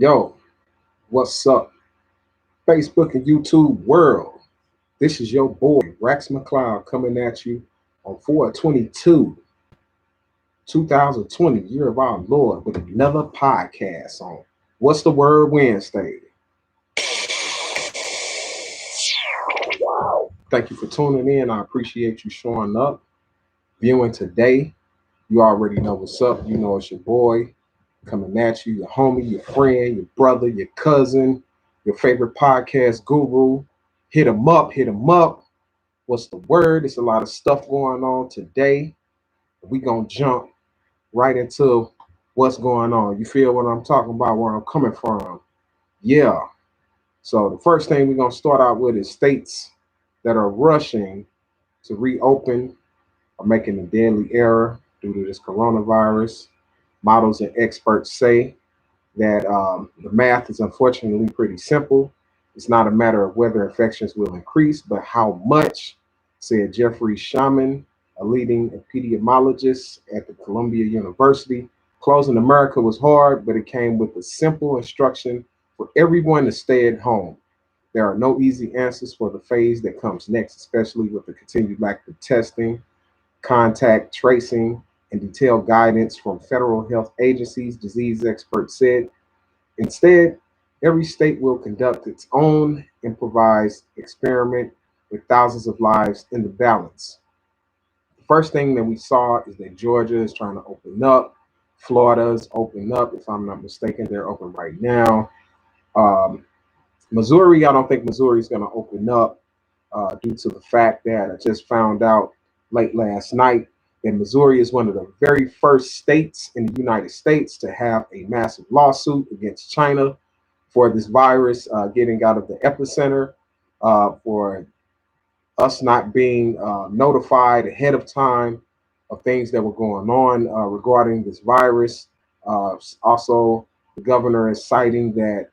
Yo, what's up? Facebook and YouTube world. This is your boy, Rex McLeod, coming at you on 4/22, 2020, year of our Lord, with another podcast on What's the Word Wednesday. Thank you for tuning in. I appreciate you showing up, viewing today. You already know what's up. You know it's your boy coming at you, your homie, your friend, your brother, your cousin, your favorite podcast guru. Hit him up, hit him up. What's the word? There's a lot of stuff going on today. We gonna jump right into what's going on. You feel what I'm talking about, where I'm coming from? Yeah. So the first thing we're gonna start out with is states that are rushing to reopen are making a deadly error due to this coronavirus. Models and experts say that the math is unfortunately pretty simple. It's not a matter of whether infections will increase, but how much, said Jeffrey Shaman, a leading epidemiologist at the Columbia University. Closing America was hard, but it came with a simple instruction for everyone to stay at home. There are no easy answers for the phase that comes next, especially with the continued lack of testing, contact tracing, and detailed guidance from federal health agencies, disease experts said. Instead, every state will conduct its own improvised experiment with thousands of lives in the balance. The first thing that we saw is that Georgia is trying to open up. Florida's open up. If I'm not mistaken, they're open right now. Um, Missouri, I don't think Missouri is going to open up due to the fact that I just found out late last night that Missouri is one of the very first states in the United States to have a massive lawsuit against China for this virus getting out of the epicenter, for us not being notified ahead of time of things that were going on regarding this virus. Also, the governor is citing that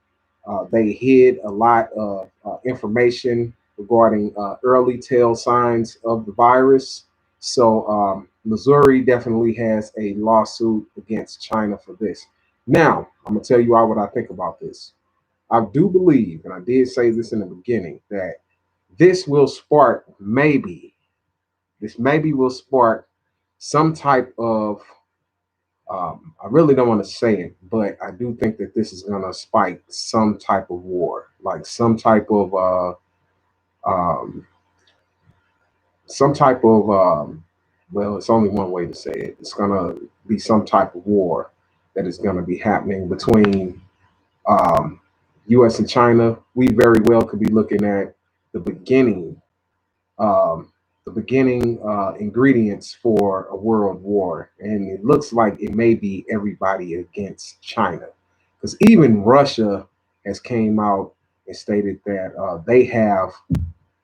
they hid a lot of information regarding early tell signs of the virus. So Missouri definitely has a lawsuit against China for this. Now, I'm gonna tell you all what I think about this. I do believe, and I did say this in the beginning, that this will spark this maybe will spark some type of I really don't want to say it, but I do think that this is going to spike some type of war, like um, some type of, well, it's only one way to say it. It's going to be some type of war that is going to be happening between um, U.S. and China. We very well could be looking at the beginning um, ingredients for a world war, and it looks like it may be everybody against China, because even Russia has came out and stated that they have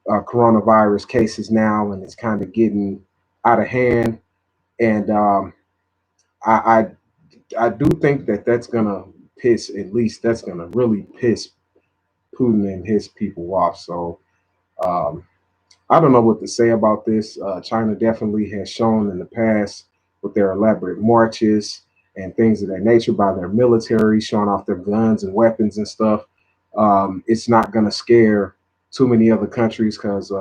coronavirus cases now, and it's kind of getting out of hand. And I, I do think that that's gonna piss, at least that's gonna really piss Putin and his people off. So um, I don't know what to say about this. China definitely has shown in the past with their elaborate marches and things of that nature by their military, showing off their guns and weapons and stuff. It's not going to scare too many other countries because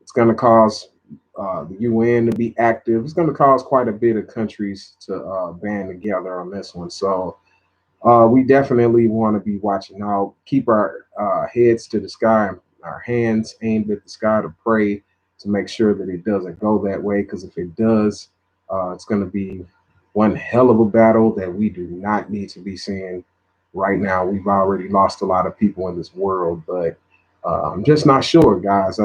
it's going to cause the UN to be active. It's going to cause quite a bit of countries to band together on this one. So we definitely want to be watching out, keep our heads to the sky, our hands aimed at the sky to pray to make sure that it doesn't go that way. Because if it does, it's going to be one hell of a battle that we do not need to be seeing right now. We've already lost a lot of people in this world, but I'm just not sure, guys.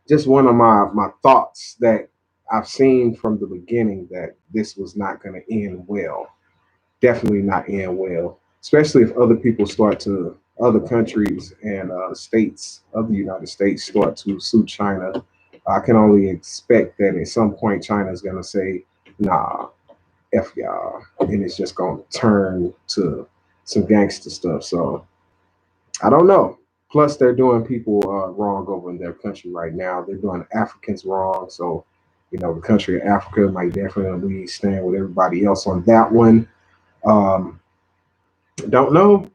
Just one of my thoughts that I've seen from the beginning that this was not going to end well, definitely not end well, especially if other countries and states of the United States start to sue China. I can only expect that at some point China is going to say, nah, F y'all. And it's just going to turn to some gangster stuff. So I don't know. Plus, they're doing people wrong over in their country right now. They're doing Africans wrong. So, the country of Africa might definitely stand with everybody else on that one. Um, Don't know,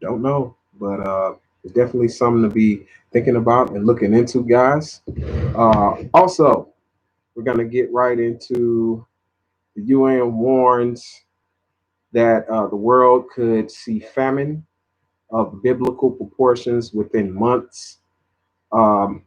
don't know, but it's definitely something to be thinking about and looking into, guys. Also, we're gonna get right into the UN warns that the world could see famine of biblical proportions within months. Um,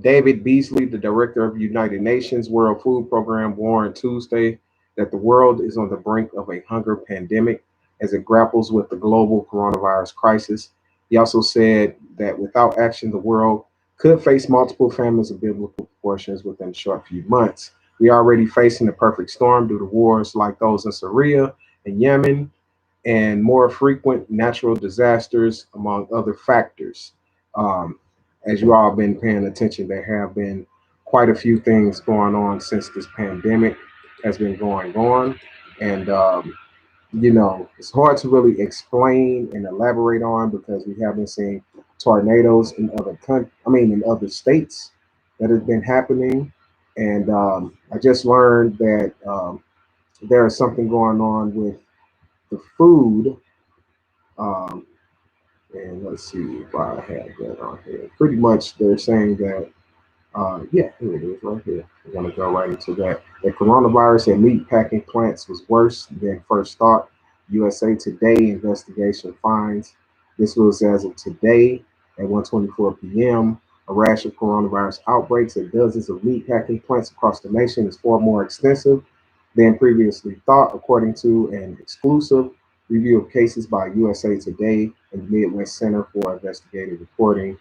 David Beasley, the director of the United Nations World Food Program, warned Tuesday that the world is on the brink of a hunger pandemic as it grapples with the global coronavirus crisis. He also said that without action, the world could face multiple famines of biblical proportions within a short few months. We are already facing the perfect storm due to wars like those in Syria and Yemen, and more frequent natural disasters, among other factors. Um, as you all have been paying attention, there have been quite a few things going on since this pandemic has been going on. And, it's hard to really explain and elaborate on because we haven't seen tornadoes in in other states that have been happening. And I just learned that there is something going on with the food. Um, and let's see if I have that on here. Pretty much, they're saying that, yeah, here it is right here. We're going to go right into that. The coronavirus at meat packing plants was worse than first thought. USA Today investigation finds this was as of today at 1:24 p.m. A rash of coronavirus outbreaks at dozens of meat packing plants across the nation is far more extensive than previously thought, according to an exclusive review of cases by USA Today and the Midwest Center for Investigative Reporting.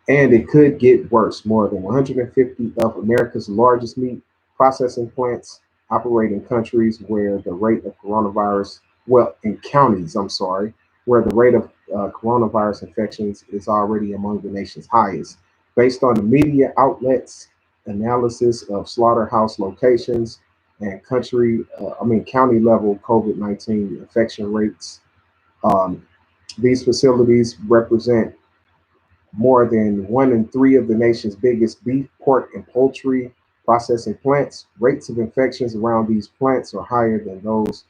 And it could get worse. More than 150 of America's largest meat processing plants operate in countries where the rate of coronavirus, well, in counties, I'm sorry, where the rate of coronavirus infections is already among the nation's highest. Based on the media outlets' analysis of slaughterhouse locations and county level COVID-19 infection rates, um, these facilities represent more than 1 in 3 of the nation's biggest beef, pork, and poultry processing plants. Rates of infections around these plants are higher than those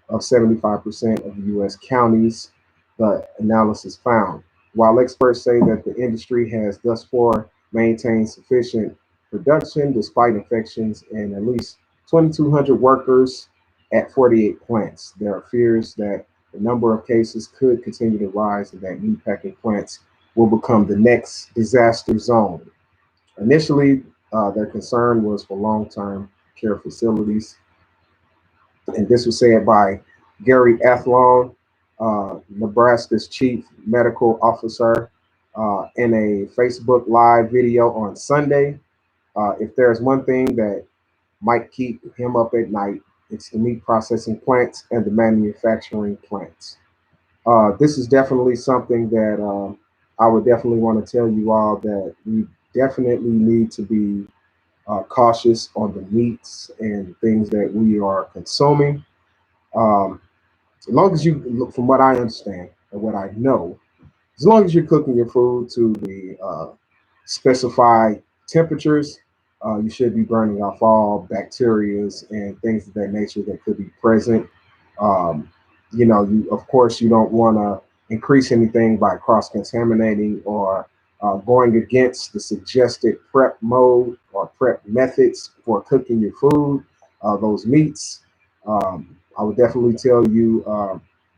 of 75% of U.S. counties, the analysis found. While experts say that the industry has thus far maintained sufficient production despite infections in at least 2,200 workers at 48 plants, there are fears that the number of cases could continue to rise and that meatpacking plants will become the next disaster zone. Initially, their concern was for long term care facilities, and this was said by Gary Athlone, Nebraska's chief medical officer, in a Facebook Live video on Sunday. If there's one thing that might keep him up at night, it's the meat processing plants and the manufacturing plants. This is definitely something that I would definitely want to tell you all that we definitely need to be cautious on the meats and things that we are consuming. Um, as long as you, look, from what I understand and what I know, as long as you're cooking your food to the specified temperatures, you should be burning off all bacterias and things of that nature that could be present. Um, you of course you don't want to increase anything by cross contaminating or going against the suggested prep mode or prep methods for cooking your food, those meats. I would definitely tell you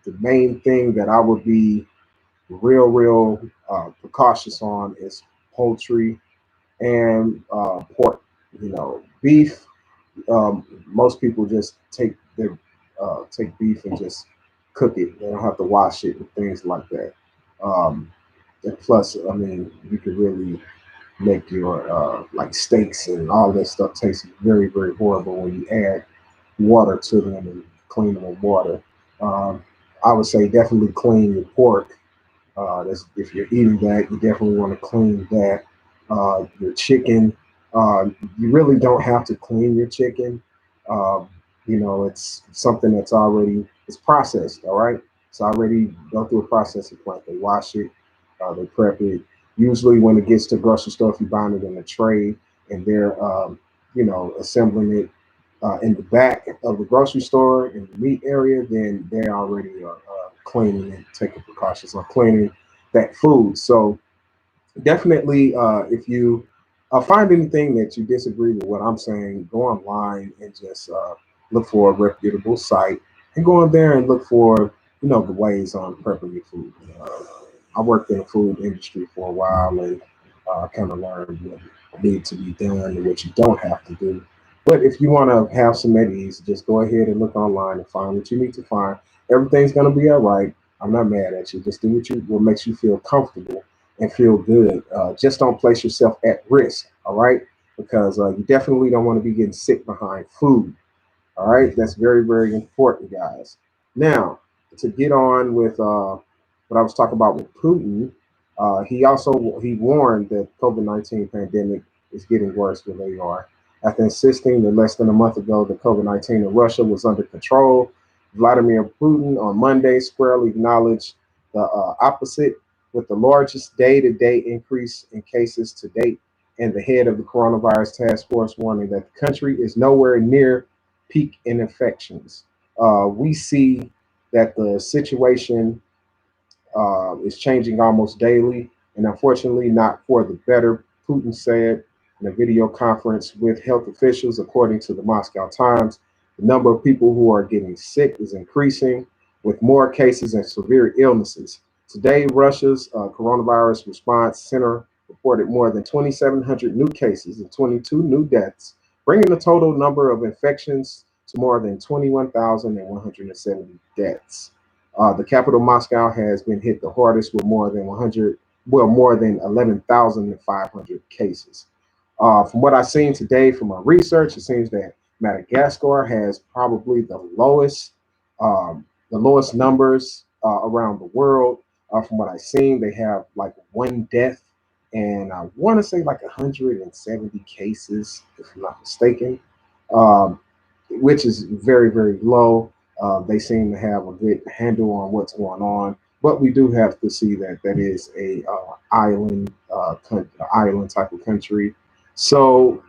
the main thing that I would be real precautious on is poultry and pork. Beef. Most people just take beef and just cook it. They don't have to wash it and things like that. Um, and plus, I mean, you could really make your like steaks and all that stuff taste very horrible when you add water to them and clean them with water. Um, I would say definitely clean your pork. If you're eating that, you definitely want to clean that. Your chicken, you really don't have to clean your chicken. Um, it's something that's already it's processed. All right, it's already go through a processing plant. They wash it, they prep it. Usually, when it gets to grocery store, if you buy it in a tray and they're assembling it, in the back of the grocery store in the meat area, then they already are cleaning and taking precautions on cleaning that food. So definitely, if you find anything that you disagree with what I'm saying, go online and just look for a reputable site and go in there and look for, the ways on prepping your food. I worked in the food industry for a while and kind of learned what needs to be done and what you don't have to do. But if you want to have some at ease, just go ahead and look online and find what you need to find. Everything's going to be all right. I'm not mad at you. Just do what makes you feel comfortable and feel good. Just don't place yourself at risk, all right? Because you definitely don't want to be getting sick behind food. All right, that's very, very important, guys. Now, to get on with what I was talking about with Putin, he warned that COVID-19 pandemic is getting worse where they are. After insisting that less than a month ago the COVID-19 in Russia was under control, Vladimir Putin on Monday squarely acknowledged the opposite, with the largest day-to-day increase in cases to date, and the head of the coronavirus task force warning that the country is nowhere near peak in infections. We see that the situation is changing almost daily, and unfortunately, not for the better, Putin said in a video conference with health officials, according to the Moscow Times. The number of people who are getting sick is increasing, with more cases and severe illnesses. Today, Russia's coronavirus response center reported more than 2,700 new cases and 22 new deaths, bringing the total number of infections to more than 21,170 deaths. The capital, Moscow, has been hit the hardest with more than 11,500 cases. From what I've seen today from my research, it seems that Madagascar has probably the lowest numbers around the world. From what I've seen, they have like one death, and I want to say like 170 cases, if I'm not mistaken, um, which is very, very low. They seem to have a good handle on what's going on, but we do have to see that that is a island type of country. So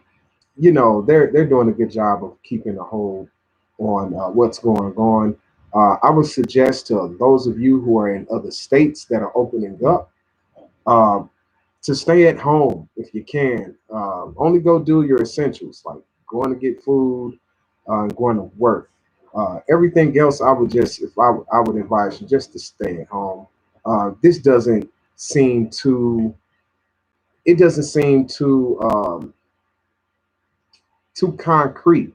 they're doing a good job of keeping a hold on what's going on. I would suggest to those of you who are in other states that are opening up, uh, to stay at home if you can. Only go do your essentials, like going to get food, and going to work. Everything else, I would advise you just to stay at home. This seem too, doesn't seem too concrete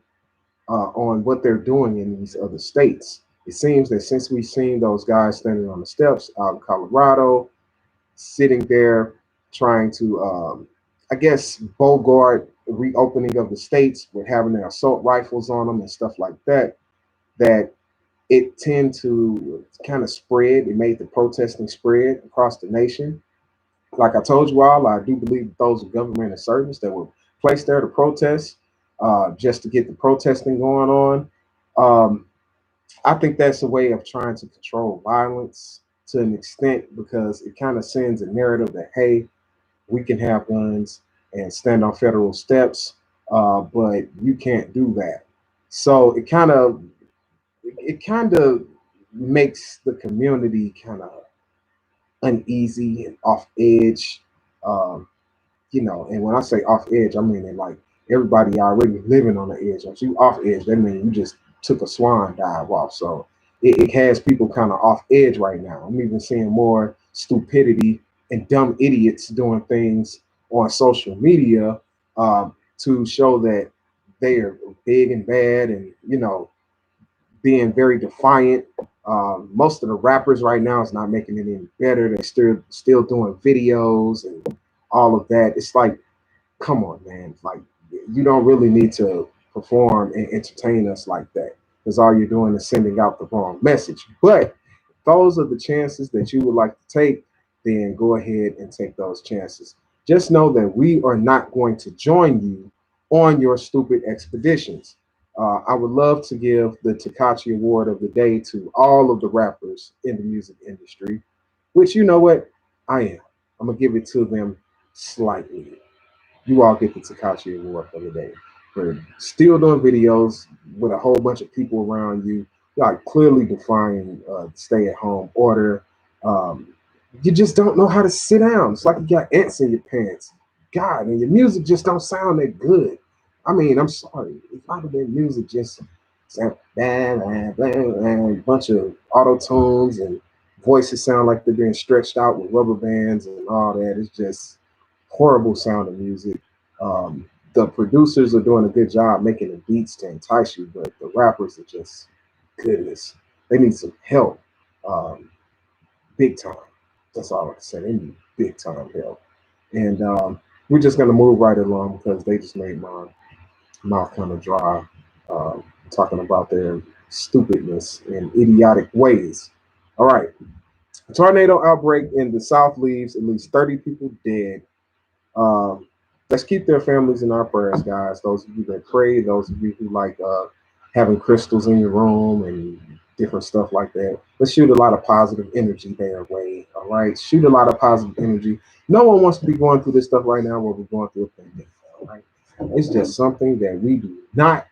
on what they're doing in these other states. It seems that since we've seen those guys standing on the steps out in Colorado, sitting there trying to, I guess, bogart reopening of the states with having their assault rifles on them and stuff like that, that it tend to kind of spread. It made the protesting spread across the nation. Like I told you all, I do believe that those are government insurgents that were placed there to protest, just to get the protesting going on. Um, I think that's a way of trying to control violence to an extent, because it kind of sends a narrative that, hey, we can have guns and stand on federal steps, but you can't do that. So it kind of makes the community kind of uneasy and off edge. Um, and when I say off edge, I mean it like everybody already living on the edge. If you off edge, that means you just took a swan dive off. So it has people kind of off edge right now. I'm even seeing more stupidity and dumb idiots doing things on social media, to show that they are big and bad, and being very defiant. Most of the rappers right now is not making it any better. They're still doing videos and all of that. It's like, come on, man. Like, you don't really need to perform and entertain us like that, because all you're doing is sending out the wrong message. But if those are the chances that you would like to take, then go ahead and take those chances. Just know that we are not going to join you on your stupid expeditions. I would love to give the Takachi Award of the Day to all of the rappers in the music industry, which, you know what, I am. I'm gonna give it to them slightly. You all get the Takachi Award for the day. but still doing videos with a whole bunch of people around you, like clearly defying stay-at-home order. Um, you just don't know how to sit down. It's like you got ants in your pants. God, and your music just don't sound that good. I mean, I'm sorry. If I'd have been music just sound blah, blah, blah, blah, a bunch of auto tunes and voices sound like they're being stretched out with rubber bands and all that. It's just horrible sounding music. The producers are doing a good job making the beats to entice you, but the rappers are just goodness. They need some help, um, big time. That's all I can say. They need big time help, and we're just gonna move right along because they just made my mouth kind of dry, talking about their stupidness and idiotic ways. All right, a tornado outbreak in the South leaves at least 30 people dead. um, let's keep their families in our prayers, guys. Those of you that pray, those of you who like having crystals in your room and different stuff like that. Let's shoot a lot of positive energy their way. All right, shoot a lot of positive energy. No one wants to be going through this stuff right now where we're going through a pandemic. All right, it's just something that we do not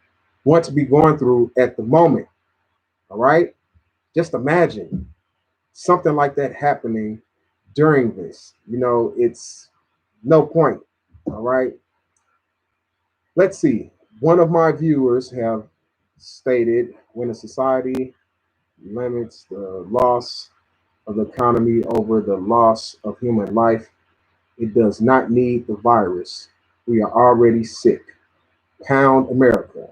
want to be going through at the moment. All right, just imagine something like that happening during this. It's no point. All right. Let's see. One of my viewers have stated when a society limits the loss of the economy over the loss of human life, it does not need the virus. We are already sick. Pound America.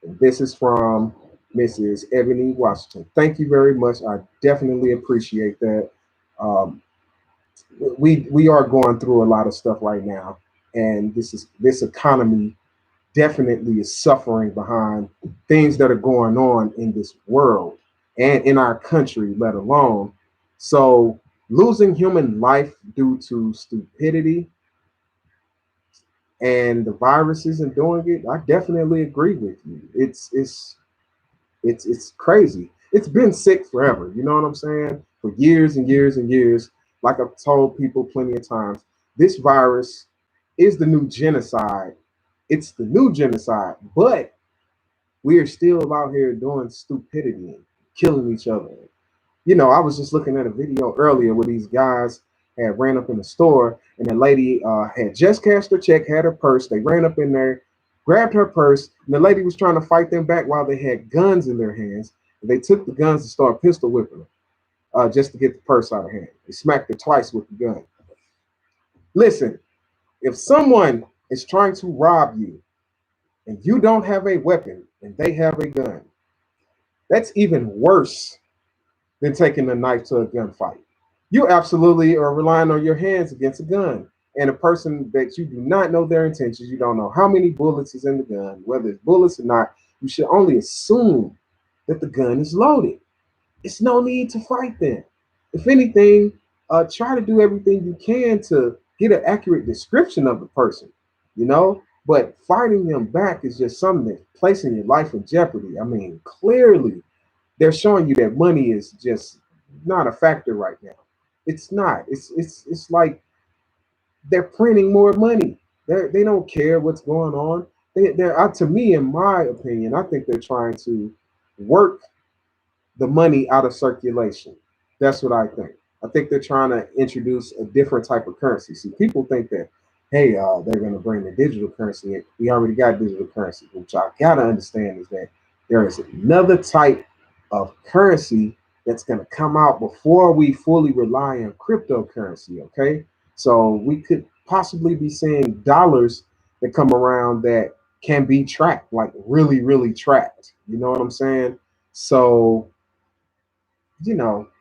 And this is from Mrs. Ebony Washington. Thank you very much. I definitely appreciate that. Um, we are going through a lot of stuff right now, and this economy definitely is suffering behind things that are going on in this world and in our country, let alone. So losing human life due to stupidity and the viruses and doing it, I definitely agree with you. It's crazy. It's been sick forever. You know what I'm saying? For years and years and years. Like I've told people plenty of times, this virus is the new genocide. It's the new genocide, but we are still out here doing stupidity and killing each other. I was just looking at a video earlier where these guys had ran up in the store and the lady had just cashed her check, had her purse. They ran up in there, grabbed her purse, and the lady was trying to fight them back while they had guns in their hands. And they took the guns and started pistol whipping her just to get the purse out of hand. They smacked her twice with the gun. Listen, if someone is trying to rob you and you don't have a weapon and they have a gun, that's even worse than taking a knife to a gunfight. You absolutely are relying on your hands against a gun. And a person that you do not know their intentions, you don't know how many bullets is in the gun, whether it's bullets or not, you should only assume that the gun is loaded. It's no need to fight them. If anything, try to do everything you can to get an accurate description of the person. But fighting them back is just something that's placing your life in jeopardy. I mean, clearly they're showing you that money is just not a factor right now. It's not. It's like they're printing more money. They don't care what's going on. To me, in my opinion, I think they're trying to work the money out of circulation. That's what I think. I think they're trying to introduce a different type of currency. See, people think that, hey, they're going to bring the digital currency in. We already got digital currency, which I got to understand is that there is another type of currency that's going to come out before we fully rely on cryptocurrency. Okay. So we could possibly be seeing dollars that come around that can be tracked, like really, really tracked. You know what I'm saying? So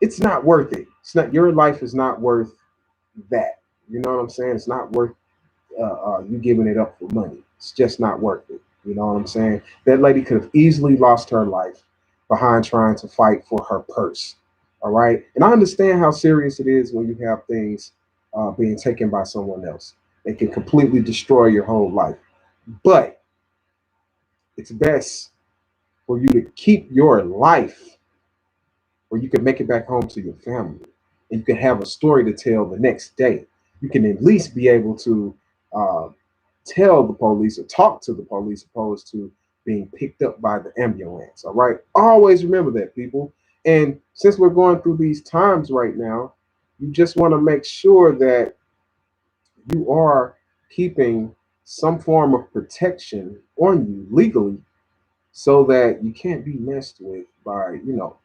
it's not worth it. It's not, your life is not worth that. You know what I'm saying? It's not worth you giving it up for money. It's just not worth it. You know what I'm saying? That lady could have easily lost her life behind trying to fight for her purse. All right. And I understand how serious it is when you have things being taken by someone else. It can completely destroy your whole life. But it's best for you to keep your life where you can make it back home to your family and you can have a story to tell the next day. You can at least be able to uh, tell the police or talk to the police opposed to being picked up by the ambulance. All right. Always remember that, people. And since we're going through these times right now, you just want to make sure that you are keeping some form of protection on you legally so that you can't be messed with by,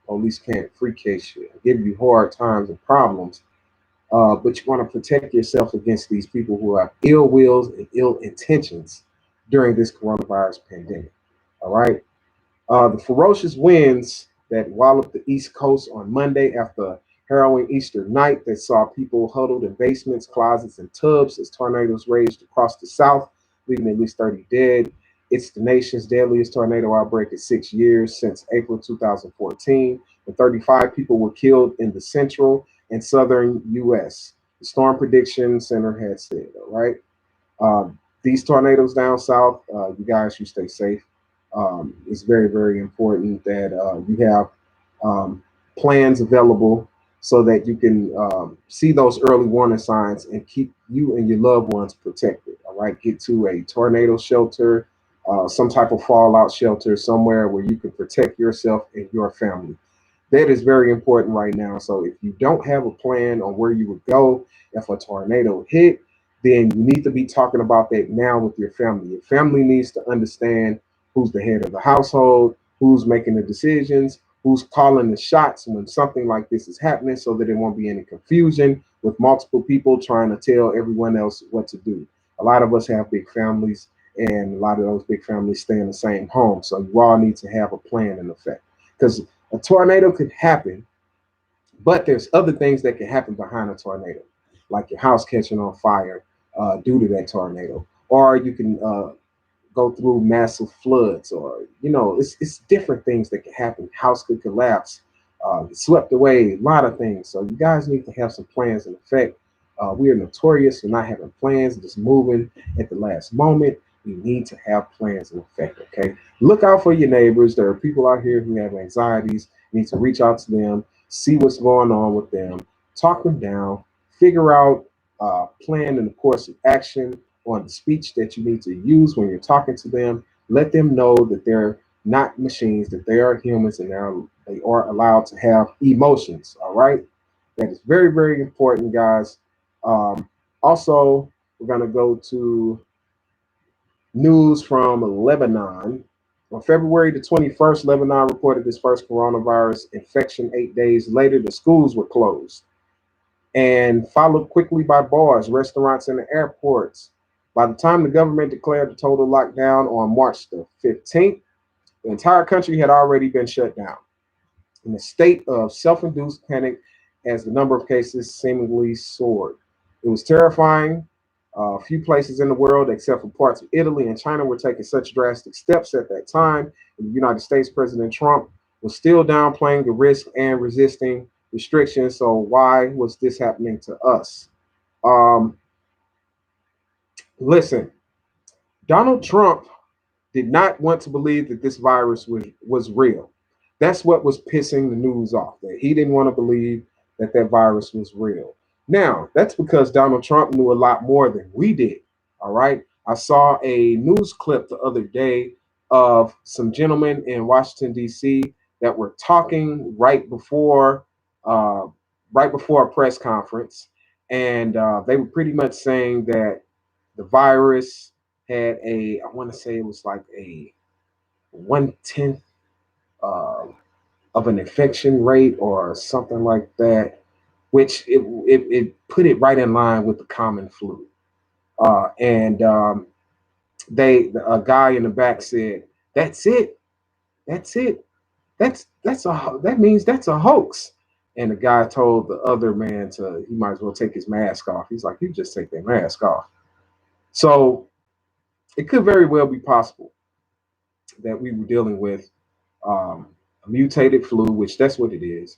police can't free case you, give you hard times and problems. But you want to protect yourself against these people who have ill wills and ill intentions during this coronavirus pandemic. All right. The ferocious winds that walloped the East Coast on Monday after a harrowing Easter night that saw people huddled in basements, closets, and tubs as tornadoes raged across the South, leaving at least 30 dead. It's the nation's deadliest tornado outbreak in 6 years since April 2014, and 35 people were killed in the central and southern U.S. The Storm Prediction Center had said, all right? These tornadoes down south, you guys should stay safe. It's very, very important that you have plans available so that you can see those early warning signs and keep you and your loved ones protected. All right, get to a tornado shelter, some type of fallout shelter, somewhere where you can protect yourself and your family. That is very important right now. So if you don't have a plan on where you would go if a tornado hit, then you need to be talking about that now with your family. Your family needs to understand who's the head of the household, who's making the decisions, who's calling the shots when something like this is happening, so that there won't be any confusion with multiple people trying to tell everyone else what to do. A lot of us have big families, and a lot of those big families stay in the same home. So you all need to have a plan in effect, because a tornado could happen, but there's other things that can happen behind a tornado, like your house catching on fire due to that tornado, or you can go through massive floods, or it's different things that can happen. House could collapse, get swept away, a lot of things. So you guys need to have some plans in effect. We are notorious for not having plans and just moving at the last moment. We need to have plans in effect. Okay, look out for your neighbors. There are people out here who have anxieties. You need to reach out to them, see what's going on with them, talk them down, figure out plan and the course of action on the speech that you need to use when you're talking to them. Let them know that they're not machines, that they are humans, and they are allowed to have emotions. All right, that is very, very important, guys. Also, we're going to go to news from Lebanon. On February the 21st, Lebanon reported its first coronavirus infection. 8 days later, the schools were closed and followed quickly by bars, restaurants, and the airports. By the time the government declared the total lockdown on March the 15th, the entire country had already been shut down in a state of self-induced panic as the number of cases seemingly soared. It was terrifying. A few places in the world, except for parts of Italy and China, were taking such drastic steps at that time. In the United States, President Trump was still downplaying the risk and resisting restrictions. So why was this happening to us? Um, Listen, Donald Trump did not want to believe that this virus was real. That's what was pissing the news off, that he didn't want to believe that that virus was real. Now, that's because Donald Trump knew a lot more than we did. All right. I saw a news clip the other day of some gentlemen in Washington, D.C. that were talking uh, right before a press conference. And they were pretty much saying that the virus had I want to say it was like a 1/10 uh, of an infection rate or something like that, which it put it right in line with the common flu. And a guy in the back said, "That's it, that's it, that means that's a hoax." And the guy told the other man he might as well take his mask off. He's like, "You just take that mask off." So it could very well be possible that we were dealing with a mutated flu, which that's what it is,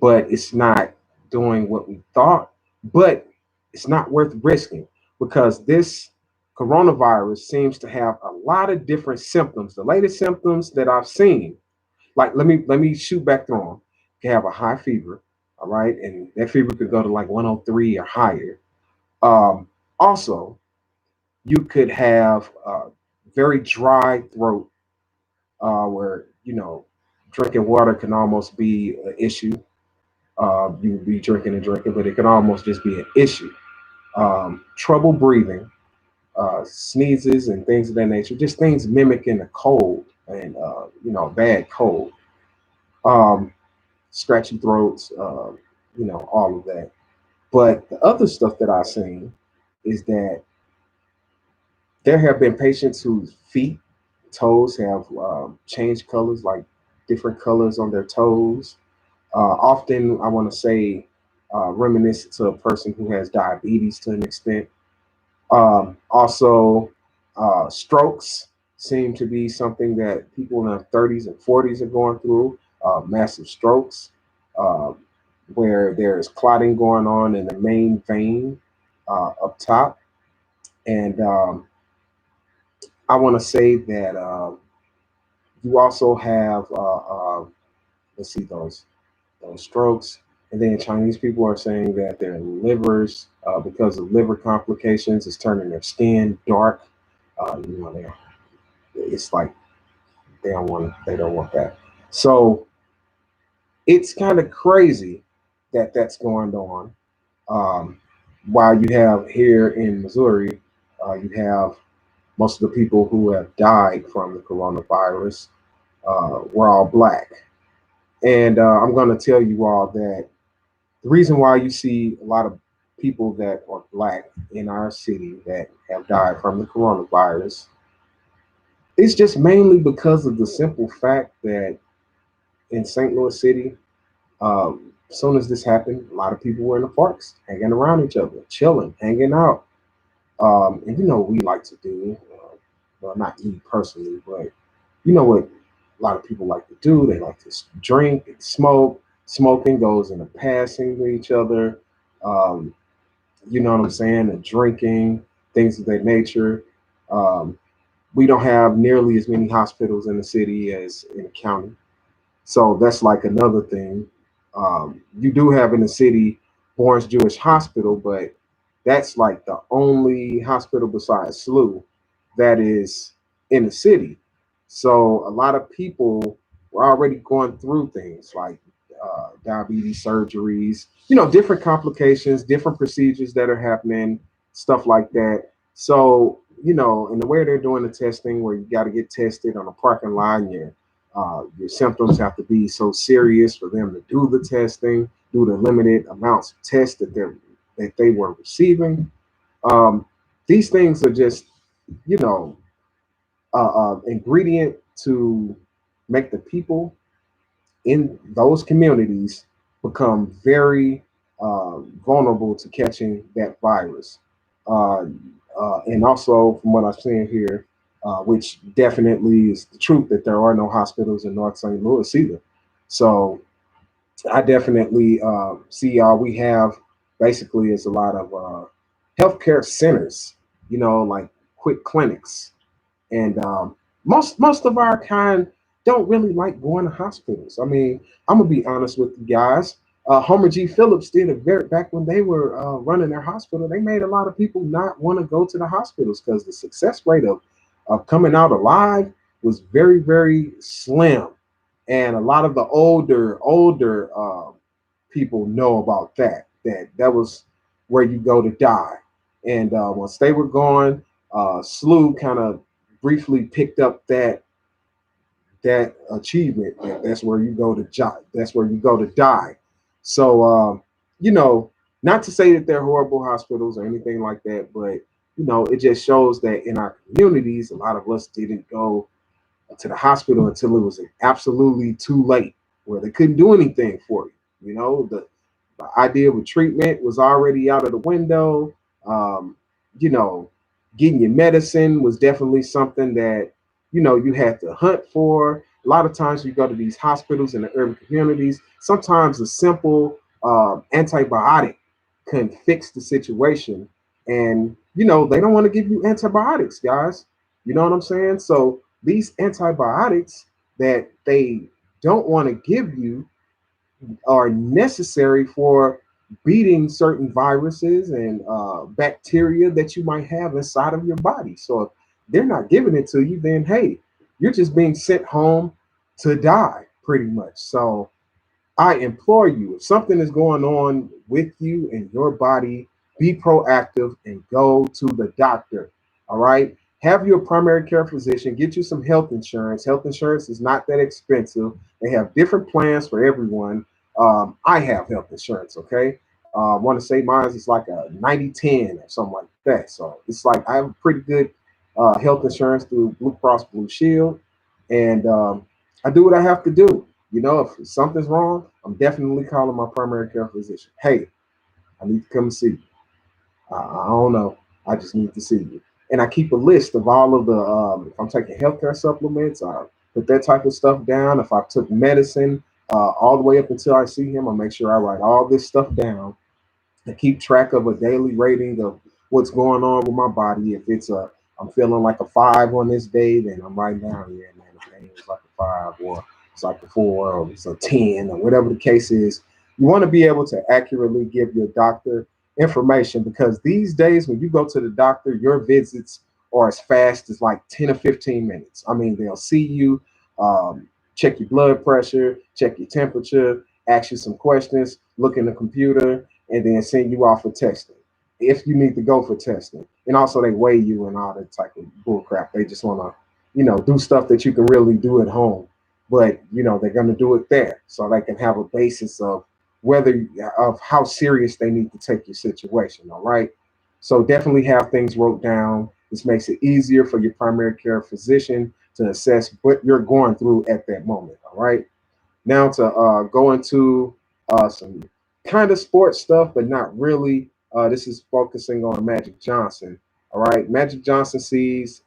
but it's not doing what we thought. But it's not worth risking because this coronavirus seems to have a lot of different symptoms. The latest symptoms that I've seen, like let me shoot back through them. You can have a high fever, all right, and that fever could go to like 103 or higher. Also, You could have very dry throat, where drinking water can almost be an issue. You would be drinking and drinking, but it can almost just be an issue. Trouble breathing, sneezes, and things of that nature. Just things mimicking a cold and bad cold. Um, Scratchy throats, all of that. But the other stuff that I've seen is that there have been patients whose feet, toes have changed colors, like different colors on their toes. Often, I want to say, reminiscent to a person who has diabetes to an extent. Also, strokes seem to be something that people in their 30s and 40s are going through. Massive strokes, uh, where there's clotting going on in the main vein up top. And I want to say that you also have, let's see, those strokes. And then Chinese people are saying that their livers, because of liver complications, is turning their skin dark. They it's like they don't want that. So it's kind of crazy that that's going on. Um, while you have here in Missouri, you have most of the people who have died from the coronavirus were all black. And I'm going to tell you all that the reason why you see a lot of people that are black in our city that have died from the coronavirus is just mainly because of the simple fact that in St. Louis City, as soon as this happened, a lot of people were in the parks, hanging around each other, chilling, hanging out. And you know what we like to do, well, not me personally, but you know what a lot of people like to do. They like to drink and smoke. Smoking goes into passing to each other. Um, you know what I'm saying? And drinking, things of that nature. Um, we don't have nearly as many hospitals in the city as in the county. So that's like another thing. You do have in the city Barnes Jewish Hospital, but that's like the only hospital besides SLU that is in the city. So a lot of people were already going through things like diabetes surgeries, different complications, different procedures that are happening, stuff like that. So, in the way they're doing the testing, where you got to get tested on a parking lot, and your symptoms have to be so serious for them to do the testing, do the limited amounts of tests that they were receiving. Um, these things are just, you know, ingredient to make the people in those communities become very vulnerable to catching that virus. Uh, and also, from what I'm seeing here, which definitely is the truth, that there are no hospitals in North St. Louis either. So I definitely see all we have basically is a lot of healthcare centers, like quick clinics, and most of our kind don't really like going to hospitals. I mean, I'm gonna be honest with you guys. Homer G. Phillips did a very back when they were running their hospital. They made a lot of people not want to go to the hospitals because the success rate of coming out alive was very very slim, and a lot of the older people know about that was where you go to die. And once they were gone, SLU kind of briefly picked up that achievement. That's where you go to that's where you go to die. So you know, not to say that they're horrible hospitals or anything like that, but it just shows that in our communities, a lot of us didn't go to the hospital until it was absolutely too late, where they couldn't do anything for you. The idea of a treatment was already out of the window. Um, you know, Getting your medicine was definitely something that you had to hunt for. A lot of times you go to these hospitals in the urban communities. Sometimes a simple antibiotic can fix the situation, and they don't want to give you antibiotics, guys. You know what I'm saying? So these antibiotics that they don't want to give you are necessary for beating certain viruses and bacteria that you might have inside of your body. So if they're not giving it to you, then hey, you're just being sent home to die pretty much. So I implore you, if something is going on with you and your body, be proactive and go to the doctor. All right. Have your primary care physician get you some health insurance. Health insurance is not that expensive. They have different plans for everyone. I have health insurance. Okay. I want to say mine is like a 90/10 or something like that. So it's like I have pretty good health insurance through Blue Cross Blue Shield. And I do what I have to do. You know, if something's wrong, I'm definitely calling my primary care physician. Hey, I need to come see you. I don't know. I just need to see you. And I keep a list of all of the, if I'm taking healthcare supplements, I put that type of stuff down. If I took medicine all the way up until I see him, I make sure I write all this stuff down to keep track of a daily rating of what's going on with my body. If it's a, I'm feeling like a 5 on this day, then I'm writing down, yeah, man, okay, it's like a 5, or it's like a 4, or it's a 10, or whatever the case is. You want to be able to accurately give your doctor information, because these days when you go to the doctor, your visits are as fast as like 10 or 15 minutes. I mean, they'll see you, check your blood pressure, check your temperature, ask you some questions, look in the computer, and then send you off for testing if you need to go for testing. And also they weigh you and all that type of bull crap. They just want to, do stuff that you can really do at home, but they're going to do it there so they can have a basis of whether of how serious they need to take your situation. All right. So definitely have things wrote down. This makes it easier for your primary care physician to assess what you're going through at that moment. All right. Now to go into some kind of sports stuff, but not really. This is focusing on Magic Johnson. All right, Magic Johnson sees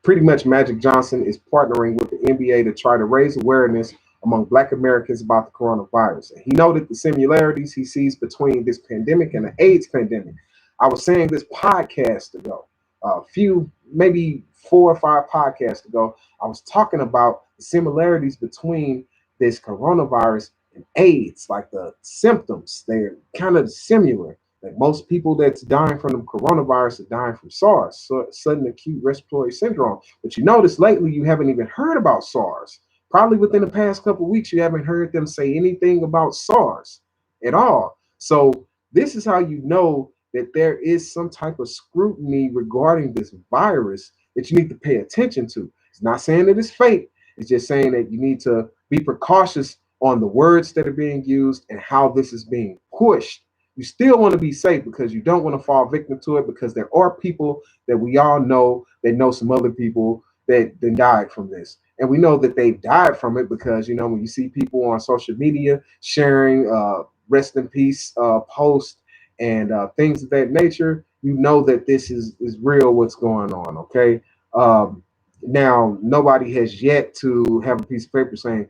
pretty much Magic Johnson is partnering with the NBA to try to raise awareness among Black Americans about the coronavirus. And he noted the similarities he sees between this pandemic and the AIDS pandemic. I was saying this podcast ago, a few, maybe 4 or 5 podcasts ago, I was talking about the similarities between this coronavirus and AIDS, like the symptoms, they're kind of similar. Like most people that's dying from the coronavirus are dying from SARS, so sudden acute respiratory syndrome. But you notice lately you haven't even heard about SARS. Probably within the past couple of weeks, you haven't heard them say anything about SARS at all. So this is how you know that there is some type of scrutiny regarding this virus that you need to pay attention to. It's not saying that it's fake. It's just saying that you need to be precautious on the words that are being used and how this is being pushed. You still want to be safe because you don't want to fall victim to it, because there are people that we all know that know some other people that then died from this. And we know that they died from it because, when you see people on social media sharing rest in peace posts and things of that nature, you know that this is real what's going on, okay? Now, nobody has yet to have a piece of paper saying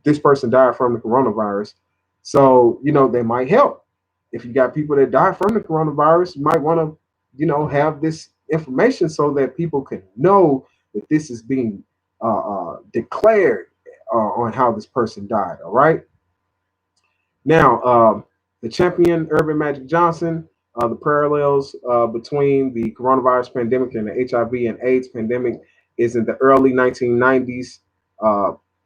this person died from the coronavirus. So, they might help. If you got people that die from the coronavirus, you might want to, have this information so that people can know that this is being declared on how this person died. All right. Now, the champion Urban Magic Johnson, the parallels between the coronavirus pandemic and the HIV and AIDS pandemic is in the early 1990s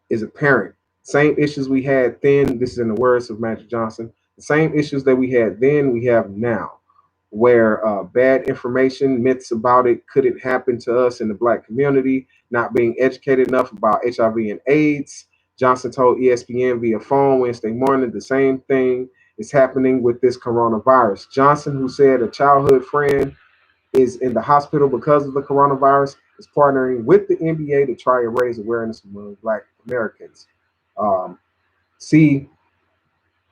is apparent. Same issues we had then, this is in the words of Magic Johnson, the same issues that we had then, we have now, where bad information, myths about it couldn't happen to us in the Black community, not being educated enough about HIV and AIDS. Johnson told ESPN via phone Wednesday morning the same thing is happening with this coronavirus. Johnson, who said a childhood friend is in the hospital because of the coronavirus, is partnering with the NBA to try and raise awareness among Black Americans. Um, see,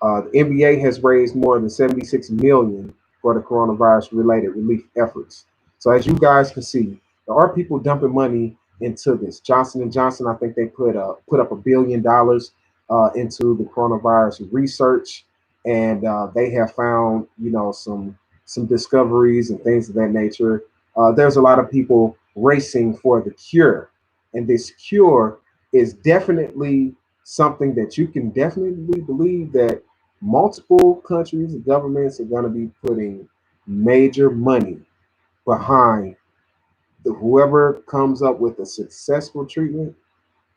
the NBA has raised more than 76 million for the coronavirus-related relief efforts. So as you guys can see, there are people dumping money into this. Johnson and Johnson, I think they put up $1 billion into the coronavirus research, and they have found, some discoveries and things of that nature. There's a lot of people racing for the cure, and this cure is definitely something that you can definitely believe that multiple countries and governments are going to be putting major money behind whoever comes up with a successful treatment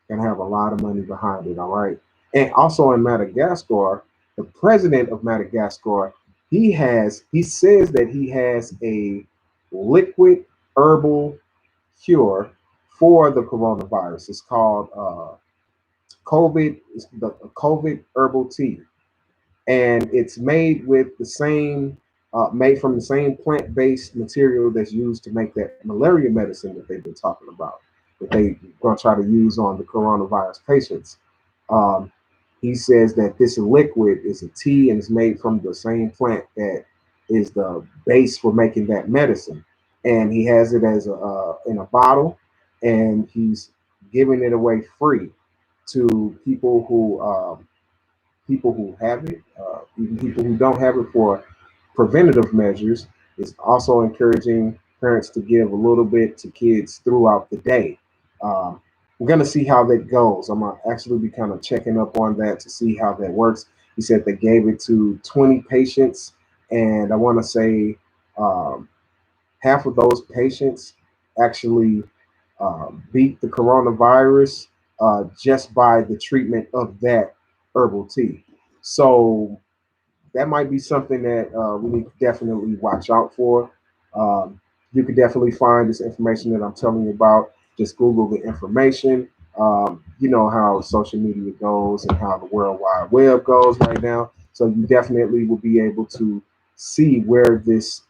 and have a lot of money behind it. All right. And also in Madagascar, the president of Madagascar, he says that he has a liquid herbal cure for the coronavirus. It's called it's the COVID herbal tea, and it's made from the same plant-based material that's used to make that malaria medicine that they've been talking about, that they're going to try to use on the coronavirus patients. Um, he says that this liquid is a tea and is made from the same plant that is the base for making that medicine, and he has it as in a bottle, and he's giving it away free to people who have it, even people who don't have it for preventative measures. It's also encouraging parents to give a little bit to kids throughout the day. Um, we're going to see how that goes. I'm going to actually be kind of checking up on that to see how that works. He said they gave it to 20 patients, and I want to say um, half of those patients actually beat the coronavirus just by the treatment of that herbal tea. So that might be something that we need to definitely watch out for. Um, you could definitely find this information that I'm telling you about. Just Google the information. You know how social media goes and how the World Wide Web goes right now. So you definitely will be able to see where this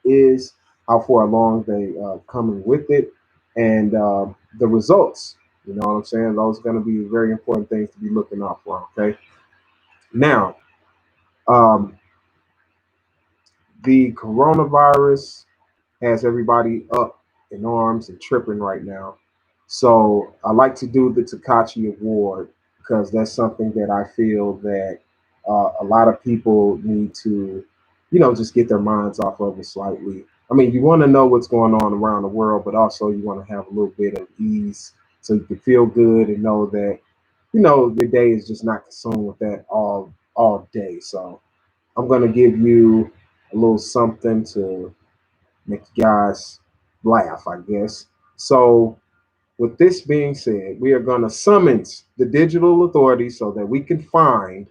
is, how far along they coming with it, and the results. You know what I'm saying? Those are going to be very important things to be looking out for. Okay. Now, um, the coronavirus has everybody up in arms and tripping right now. So I like to do the Takachi Award because that's something that I feel that a lot of people need to, just get their minds off of it slightly. I mean, you want to know what's going on around the world, but also you want to have a little bit of ease so you can feel good and know that, your day is just not consumed with that all day. So I'm gonna give you a little something to make you guys laugh, I guess. So, with this being said, we are gonna summons the digital authorities so that we can find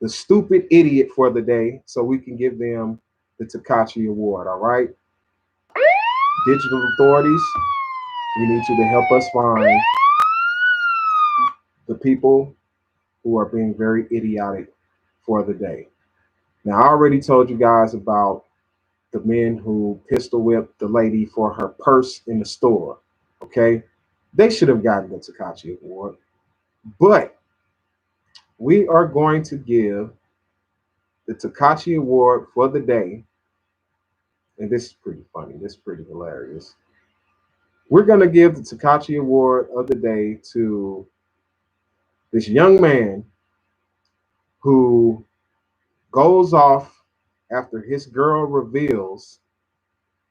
the stupid idiot for the day, so we can give them the Takachi Award. All right, digital authorities, we need you to help us find the people who are being very idiotic for the day. Now, I already told you guys about the men who pistol whipped the lady for her purse in the store. Okay, they should have gotten the Takachi Award, but we are going to give the Takachi Award for the day, and this is pretty funny. This is pretty hilarious. We're going to give the Takachi Award of the day to this young man who goes off after his girl reveals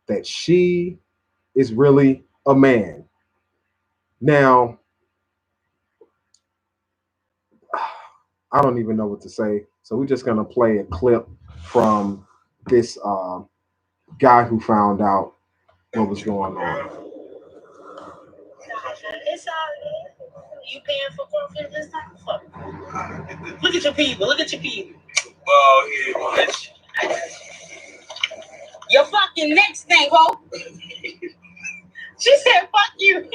that she is really a man. Now, I don't even know what to say. So we're just gonna play a clip from this guy who found out what was going on. It's all you paying for coffee this time? Fuck. Look at your people. Look at your people. Well, here, watch. Your fucking next thing, ho. She said, "Fuck you."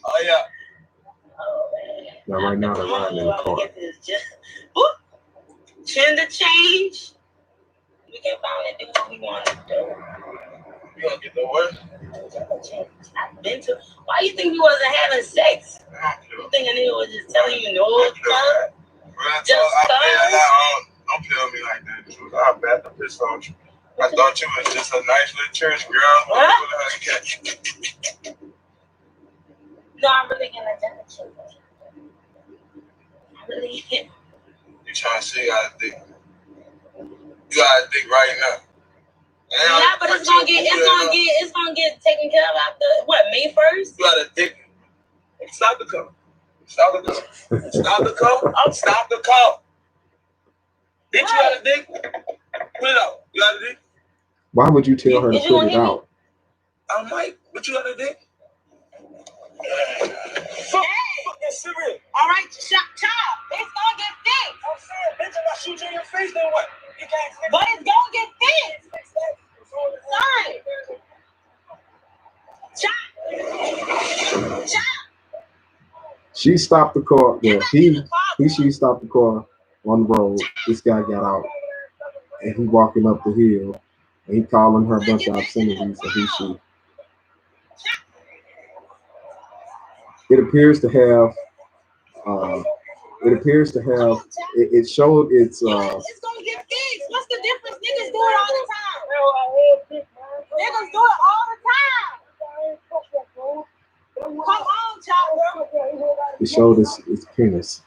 Oh yeah. Now, right now, they're riding in the car. Tend to change. We can finally do what we want to do. You gonna get the what? I've been to. Why you think he wasn't having sex? You think a nigga was just telling you no? Just don't tell me like that. I bet the piss on you. I thought you was just a nice little church girl. Huh? No, I'm really gonna do it. I really am. You trying to see how to think? You gotta think right now. Yeah, but it's gonna get taken care of after what, May 1st? You gotta think. Stop the cover. Stop the car. Stop the car. Stop the car. Bitch, you got a dick? Put it out. You got a dick? Why would you tell her to put it out? I might, but you got a dick? Fuck that serious. All right, child. It's gonna get fixed. I'm saying, bitch, if I shoot you in your face, then what? You can't fix it. But it's gonna get fixed. Sorry. Child. She stopped the car. Yeah, she stopped the car on the road. This guy got out, and he walking up the hill, and he calling her a bunch of obscenities. So she. It appears to have. It showed its. It's gonna get fixed. What's the difference? Niggas do it all the time. Niggas do it all the time. Come on, child. It showed its penis.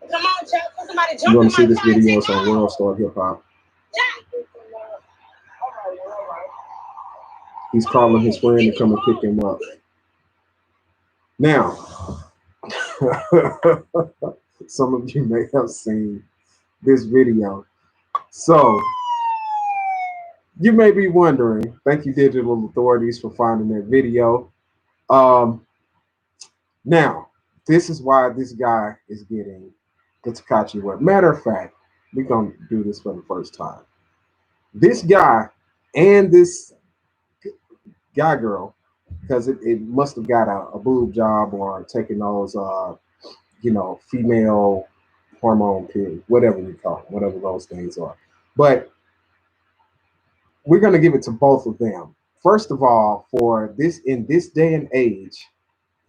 Come on, child. Somebody jump. You want to see this video? It's on World Star Hip Hop. He's calling his friend to come and pick him up. Now, some of you may have seen this video. So, you may be wondering, thank you, digital authorities, for finding that video. Now, this is why this guy is getting the Tekashi word. Matter of fact, we're going to do this for the first time. This guy and this guy girl, because it must have got a boob job or taking those, female hormone pills, whatever you call it, whatever those things are. But we're going to give it to both of them. First of all, for this in this day and age,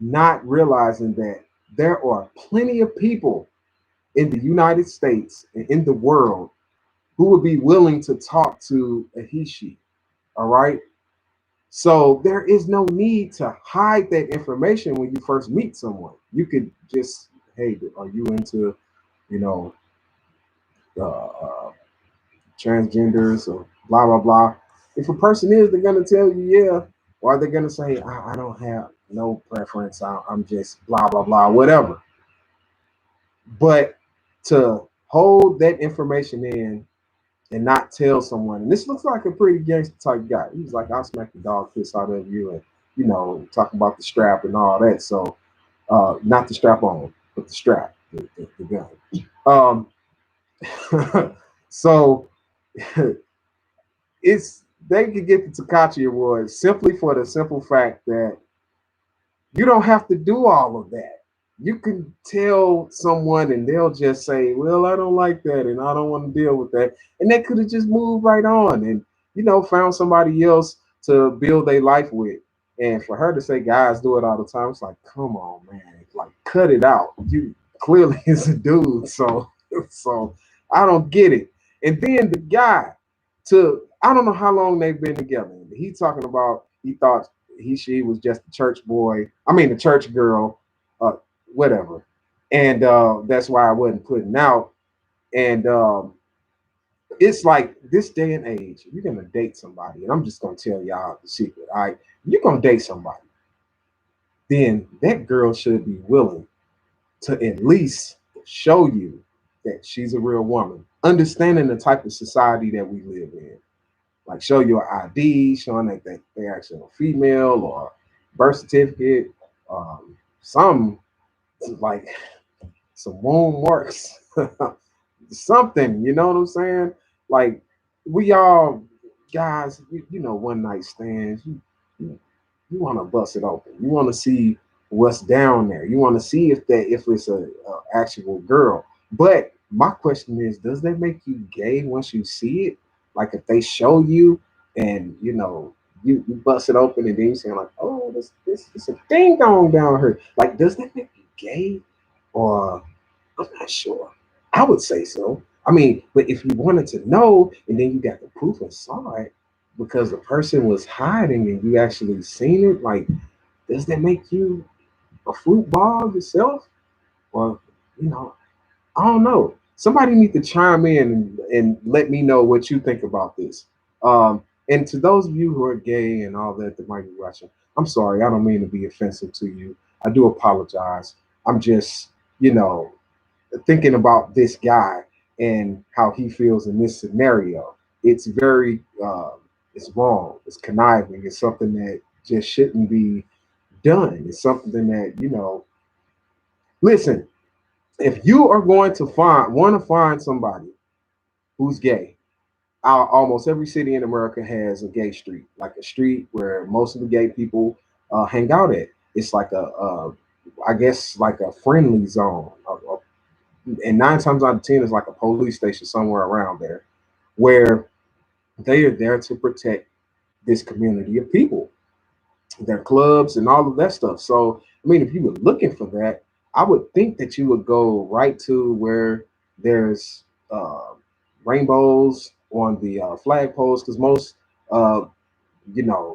not realizing that there are plenty of people in the United States and in the world who would be willing to talk to a he/she. All right. So there is no need to hide that information when you first meet someone. You could just, hey, are you into, transgenders or blah, blah, blah. If a person is, they're going to tell you, yeah, or they're going to say, I don't have no preference. I'm just blah, blah, blah, whatever. But to hold that information in and not tell someone, and this looks like a pretty gangster type guy. He's like, I'll smack the dog piss out of you, and, talking about the strap and all that. So, not the strap on, but the strap, the gun. So, they could get the Tekashi Award simply for the simple fact that you don't have to do all of that. You can tell someone and they'll just say, well, I don't like that and I don't want to deal with that. And they could have just moved right on and, found somebody else to build their life with. And for her to say guys do it all the time, it's like, come on, man. Like, cut it out. You clearly is a dude. So I don't get it. And then the guy, I don't know how long they've been together. He talking about he thought she was just a church boy. I mean, the church girl, whatever. And that's why I wasn't putting out. And it's like this day and age, you're gonna date somebody, and I'm just gonna tell y'all the secret. All right, you're gonna date somebody, then that girl should be willing to at least show you that she's a real woman, understanding the type of society that we live in. Like show your ID, showing that they actually are female or birth certificate, some like some womb marks, something, you know what I'm saying? Like we all guys, one night stands, you want to bust it open. You want to see what's down there. You want to see if it's a actual girl. But my question is, does that make you gay once you see it? Like if they show you and you bust it open and then you saying like, oh, this is a thing going down here. Like, does that make you gay? Or I'm not sure. I would say so. I mean, but if you wanted to know and then you got the proof and saw it because the person was hiding and you actually seen it, like, does that make you a fruit ball yourself? Or, I don't know. Somebody need to chime in and let me know what you think about this. And to those of you who are gay and all that might be watching, I'm sorry. I don't mean to be offensive to you. I do apologize. I'm just, thinking about this guy and how he feels in this scenario. It's very, it's wrong. It's conniving. It's something that just shouldn't be done. It's something that, listen, if you are going to want to find somebody who's gay, almost every city in America has a gay street, like a street where most of the gay people hang out at. It's like I guess, like a friendly zone, and 9 times out of 10, it's like a police station somewhere around there, where they are there to protect this community of people, their clubs and all of that stuff. So, I mean, if you were looking for that, I would think that you would go right to where there's uh, rainbows on the flagpoles, because most, uh,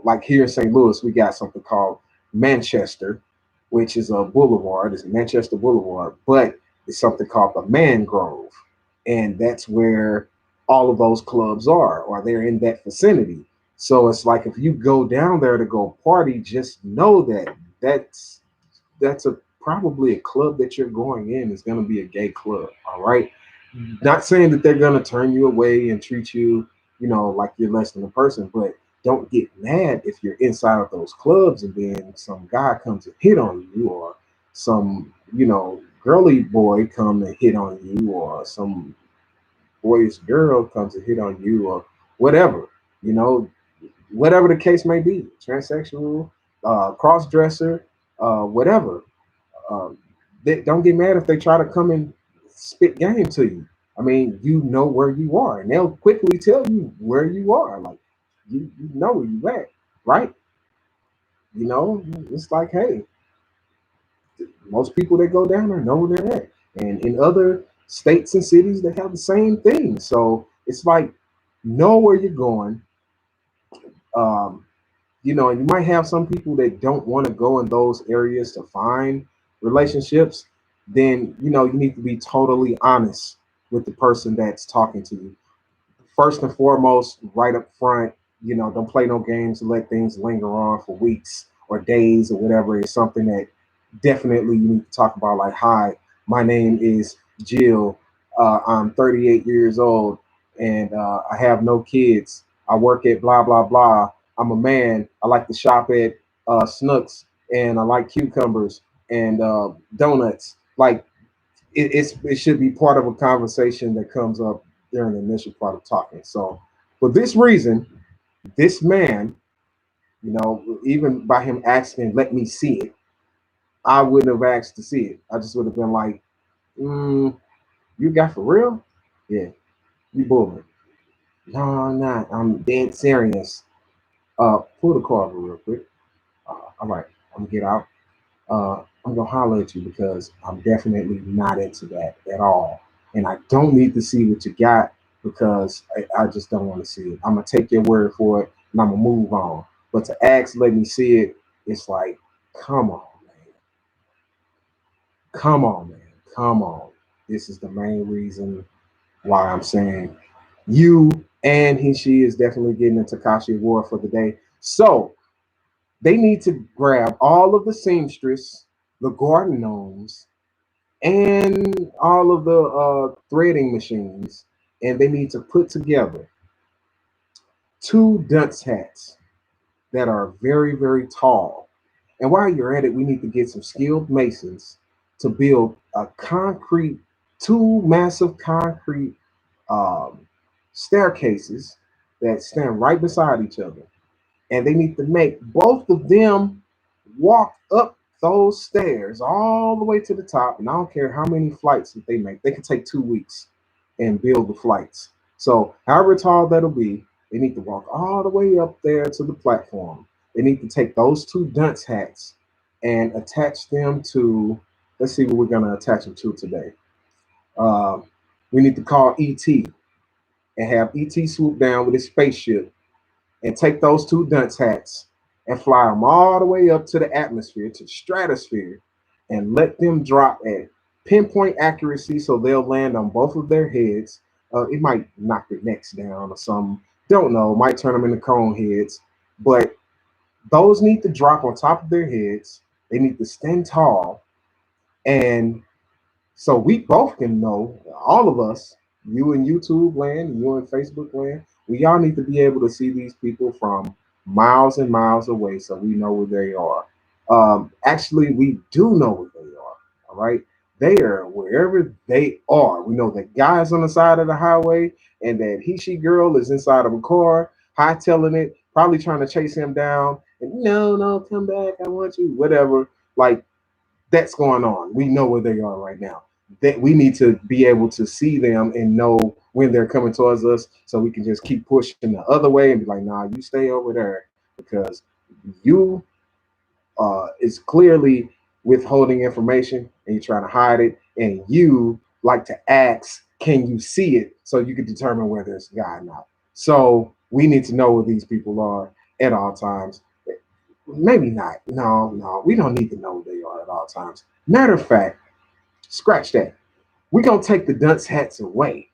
like here in St. Louis, we got something called Manchester, which is a boulevard. It's Manchester Boulevard, but it's something called the Mangrove, and that's where all of those clubs are, or they're in that vicinity. So it's like if you go down there to go party, just know that that's a probably a club that you're going in is going to be a gay club. All right, not saying that they're going to turn you away and treat you, like you're less than a person, but don't get mad if you're inside of those clubs and then some guy comes and hit on you, or some, girly boy come and hit on you, or some boyish girl comes and hit on you, or whatever, you know, whatever the case may be, transsexual, cross dresser, whatever. Um, they don't get mad if they try to come and spit game to you. I mean, you know where you are, and they'll quickly tell you where you are. Like, you know where you at, right? It's like, hey, most people that go down there know where they're at, and in other states and cities they have the same thing. So it's like, know where you're going. Um, and you might have some people that don't want to go in those areas to find relationships. Then you need to be totally honest with the person that's talking to you. First and foremost, right up front, don't play no games and let things linger on for weeks or days or whatever. It's something that definitely you need to talk about. Like, hi, my name is Jill. I'm 38 years old, and I have no kids. I work at blah blah blah. I'm a man. I like to shop at Snooks, and I like cucumbers and donuts. Like, it should be part of a conversation that comes up during the initial part of talking. So, for this reason, this man, even by him asking, let me see it, I wouldn't have asked to see it. I just would have been like, you got for real? Yeah, you bullying. No, I'm not. I'm dead serious. Pull the car over real quick. All right, I'm gonna get out. I'm gonna holler at you because I'm definitely not into that at all, and I don't need to see what you got because I just don't want to see it. I'm gonna take your word for it and I'm gonna move on. But to ask, let me see it, it's like, come on, man, come on, man, come on. This is the main reason why I'm saying you and she is definitely getting a Takashi award for the day. So they need to grab all of the seamstress, the garden gnomes, and all of the threading machines, and they need to put together two dunce hats that are very, very tall. And while you're at it, we need to get some skilled masons to build a concrete, two massive concrete um, staircases that stand right beside each other. And they need to make both of them walk up those stairs all the way to the top. And I don't care how many flights that they make, they can take 2 weeks and build the flights. So, however tall that'll be, they need to walk all the way up there to the platform. They need to take those two dunce hats and attach them to, let's see what we're going to attach them to today. Uh, we need to call ET and have ET swoop down with his spaceship and take those two dunce hats and fly them all the way up to the atmosphere, to the stratosphere, and let them drop at pinpoint accuracy so they'll land on both of their heads. It might knock their necks down or something. Don't know. Might turn them into cone heads. But those need to drop on top of their heads. They need to stand tall, and so we both can know, all of us, you in YouTube land, you in Facebook land, we all need to be able to see these people from miles and miles away so we know where they are. Actually, we do know where they are, all right? They are wherever they are. We know that guy's on the side of the highway and that she girl is inside of a car, hightailing it, probably trying to chase him down. And no, no, come back, I want you, whatever. Like, that's going on. We know where they are right now. That we need to be able to see them and know when they're coming towards us, so we can just keep pushing the other way and be like, "Nah, you stay over there because you is clearly withholding information and you're trying to hide it, and you like to ask, can you see it, so you can determine whether it's a guy or not." So we need to know where these people are at all times. Maybe not. No, no, we don't need to know who they are at all times. Matter of fact, scratch that. We're gonna take the dunce hats away.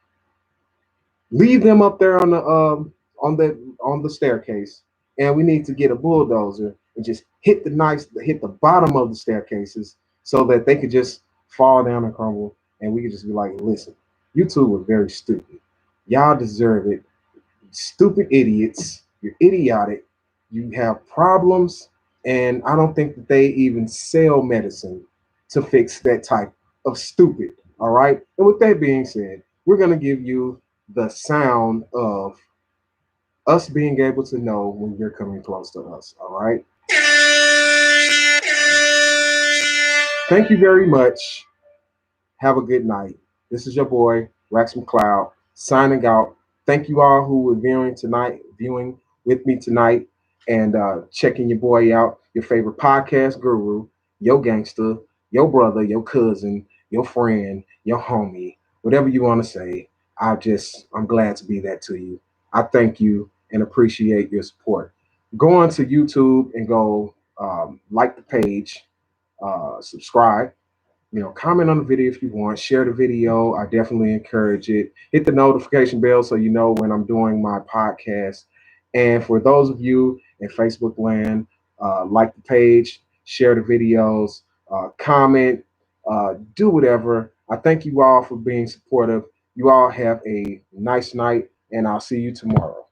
Leave them up there on the staircase, and we need to get a bulldozer and just hit the bottom of the staircases so that they could just fall down and crumble, and we could just be like, listen, you two were very stupid. Y'all deserve it. Stupid idiots. You're idiotic. You have problems, and I don't think that they even sell medicine to fix that type of stupid. All right. And with that being said, we're gonna give you the sound of us being able to know when you're coming close to us. All right. Thank you very much. Have a good night. This is your boy, Rax McCloud, signing out. Thank you all who were viewing with me tonight, and checking your boy out, your favorite podcast guru, your gangster, your brother, your cousin, your friend, your homie, whatever you want to say. I'm glad to be that to you. I thank you and appreciate your support. Go on to YouTube and go like the page, subscribe, comment on the video if you want, share the video. I definitely encourage it. Hit the notification bell so you know when I'm doing my podcast. And for those of you in Facebook land, like the page, share the videos, comment, do whatever. I thank you all for being supportive. You all have a nice night, and I'll see you tomorrow.